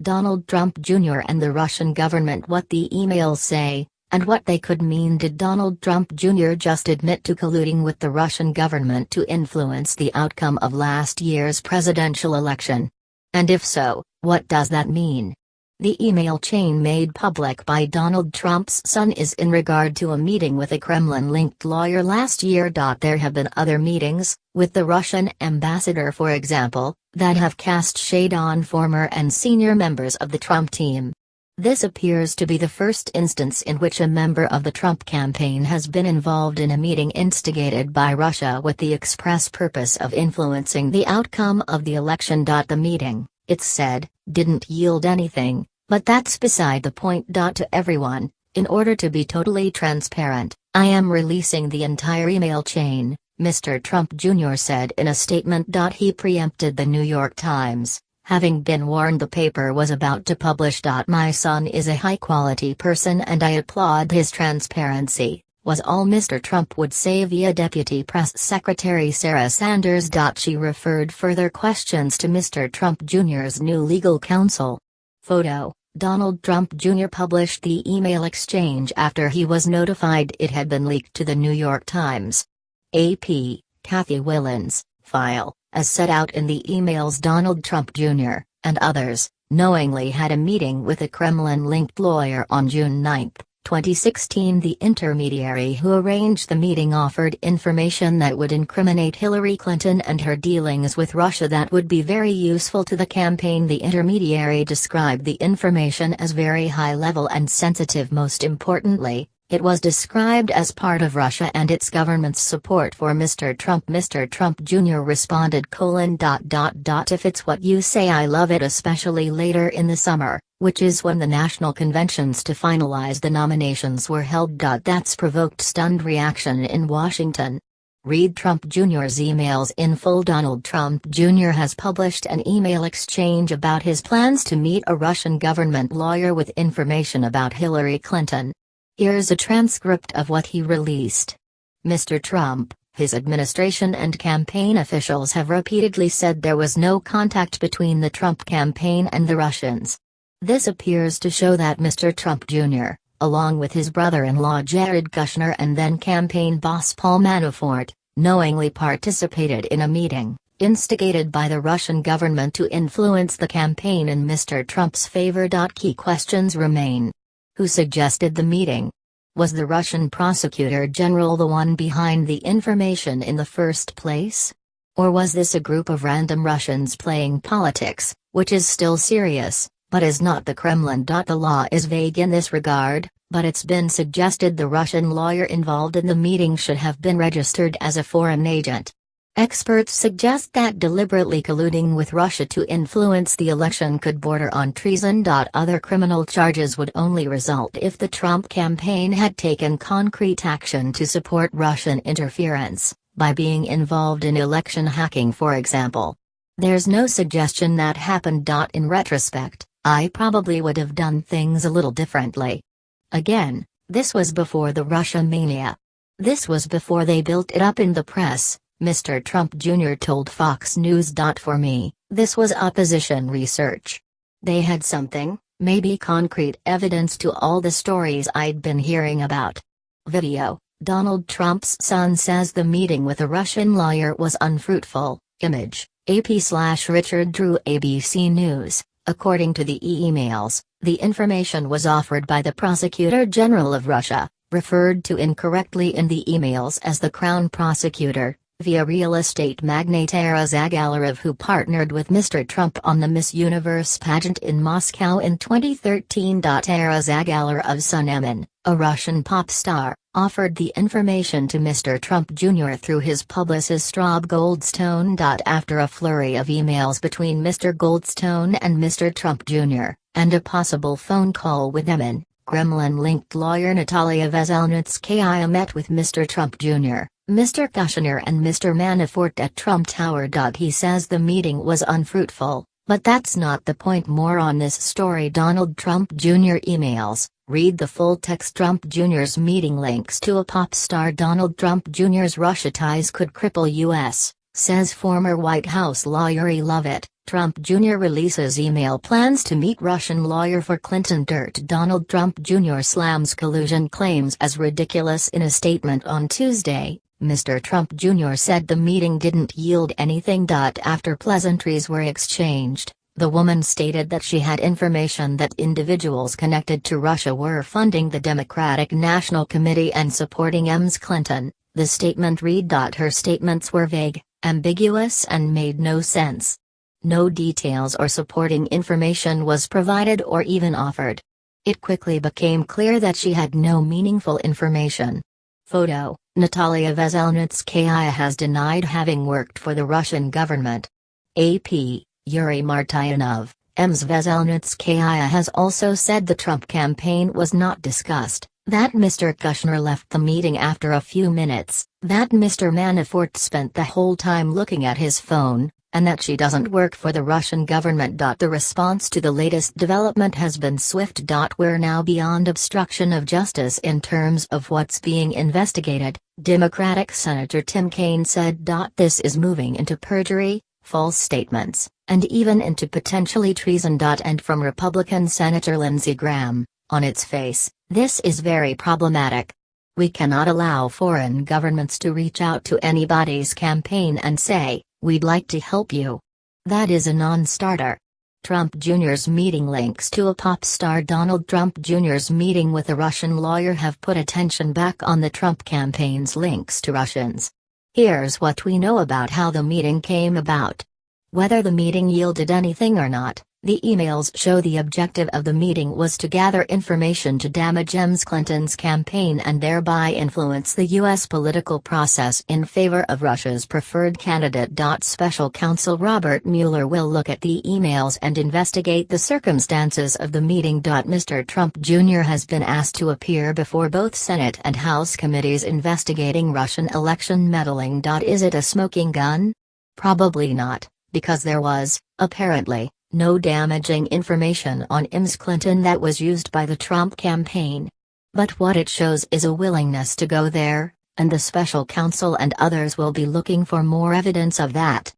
Donald Trump Jr. and the Russian government. What the emails say, and what they could mean. Did Donald Trump Jr. just admit to colluding with the Russian government to influence the outcome of last year's presidential election? And if so, what does that mean? The email chain made public by Donald Trump's son is in regard to a meeting with a Kremlin-linked lawyer last year. There have been other meetings, with the Russian ambassador for example, that have cast shade on former and senior members of the Trump team. This appears to be the first instance in which a member of the Trump campaign has been involved in a meeting instigated by Russia with the express purpose of influencing the outcome of the election. The meeting, it's said, didn't yield anything, but that's beside the point. To everyone, in order to be totally transparent, I am releasing the entire email chain, Mr. Trump Jr. said in a statement. He preempted the New York Times, having been warned the paper was about to publish. My son is a high-quality person and I applaud his transparency, was all Mr. Trump would say via Deputy Press Secretary Sarah Sanders. She referred further questions to Mr. Trump Jr.'s new legal counsel. Photo: Donald Trump Jr. published the email exchange after he was notified it had been leaked to the New York Times. AP, Kathy Willens, file, as set out in the emails. Donald Trump Jr., and others, knowingly had a meeting with a Kremlin-linked lawyer on June 9, 2016. The intermediary who arranged the meeting offered information that would incriminate Hillary Clinton and her dealings with Russia that would be very useful to the campaign. The intermediary described the information as very high level and sensitive. Most importantly, it was described as part of Russia and its government's support for Mr. Trump. Mr. Trump Jr. responded: If it's what you say, I love it, especially later in the summer, which is when the national conventions to finalize the nominations were held. That's provoked stunned reaction in Washington. Read Trump Jr.'s emails in full. Donald Trump Jr. has published an email exchange about his plans to meet a Russian government lawyer with information about Hillary Clinton. Here's a transcript of what he released. Mr. Trump, his administration and campaign officials have repeatedly said there was no contact between the Trump campaign and the Russians. This appears to show that Mr. Trump Jr., along with his brother-in-law Jared Kushner and then campaign boss Paul Manafort, knowingly participated in a meeting, instigated by the Russian government to influence the campaign in Mr. Trump's favor. Key questions remain. Who suggested the meeting? Was the Russian prosecutor general the one behind the information in the first place? Or was this a group of random Russians playing politics, which is still serious, but is not the Kremlin? The law is vague in this regard, but it's been suggested the Russian lawyer involved in the meeting should have been registered as a foreign agent. Experts suggest that deliberately colluding with Russia to influence the election could border on treason. Other criminal charges would only result if the Trump campaign had taken concrete action to support Russian interference, by being involved in election hacking for example. There's no suggestion that happened. In retrospect, I probably would have done things a little differently. Again, this was before the Russia mania. This was before they built it up in the press, Mr. Trump Jr. told Fox News. For me, this was opposition research. They had something, maybe concrete evidence to all the stories I'd been hearing about. Video: Donald Trump's son says the meeting with a Russian lawyer was unfruitful. Image: AP/Richard Drew. ABC News. According to the emails, the information was offered by the Prosecutor General of Russia, referred to incorrectly in the emails as the Crown Prosecutor, via real estate magnate Ara Zagalarov, who partnered with Mr. Trump on the Miss Universe pageant in Moscow in 2013. Ara Zagalarov's son Emin, a Russian pop star, offered the information to Mr. Trump Jr. through his publicist Rob Goldstone. After a flurry of emails between Mr. Goldstone and Mr. Trump Jr., and a possible phone call with Emin, Kremlin-linked lawyer Natalia Veselnitskaya met with Mr. Trump Jr., Mr. Kushner and Mr. Manafort at Trump Tower. He says the meeting was unfruitful, but that's not the point. More on this story. Donald Trump Jr. emails. Read the full text. Trump Jr.'s meeting links to a pop star. Donald Trump Jr.'s Russia ties could cripple U.S., says former White House lawyer. I love it, Trump Jr. releases email plans to meet Russian lawyer for Clinton dirt. Donald Trump Jr. slams collusion claims as ridiculous. In a statement on Tuesday, Mr. Trump Jr. said the meeting didn't yield anything. After pleasantries were exchanged, the woman stated that she had information that individuals connected to Russia were funding the Democratic National Committee and supporting Ms. Clinton. The statement read. Her statements were vague, ambiguous and made no sense. No details or supporting information was provided or even offered. It quickly became clear that she had no meaningful information. Photo: Natalia Veselnitskaya has denied having worked for the Russian government. AP, Yuri Martyanov. Ms. Veselnitskaya has also said the Trump campaign was not discussed, that Mr. Kushner left the meeting after a few minutes, that Mr. Manafort spent the whole time looking at his phone, and that she doesn't work for the Russian government. The response to the latest development has been swift. We're now beyond obstruction of justice in terms of what's being investigated, Democratic Senator Tim Kaine said. This is moving into perjury, false statements, and even into potentially treason. And from Republican Senator Lindsey Graham, on its face, this is very problematic. We cannot allow foreign governments to reach out to anybody's campaign and say, "We'd like to help you." That is a non-starter. Trump Jr.'s meeting links to a pop star. Donald Trump Jr.'s meeting with a Russian lawyer have put attention back on the Trump campaign's links to Russians. Here's what we know about how the meeting came about. Whether the meeting yielded anything or not, the emails show the objective of the meeting was to gather information to damage Ms. Clinton's campaign and thereby influence the U.S. political process in favor of Russia's preferred candidate. Special counsel Robert Mueller will look at the emails and investigate the circumstances of the meeting. Mr. Trump Jr. has been asked to appear before both Senate and House committees investigating Russian election meddling. Is it a smoking gun? Probably not, because there was, apparently, no damaging information on Ms. Clinton that was used by the Trump campaign. But what it shows is a willingness to go there, and the special counsel and others will be looking for more evidence of that.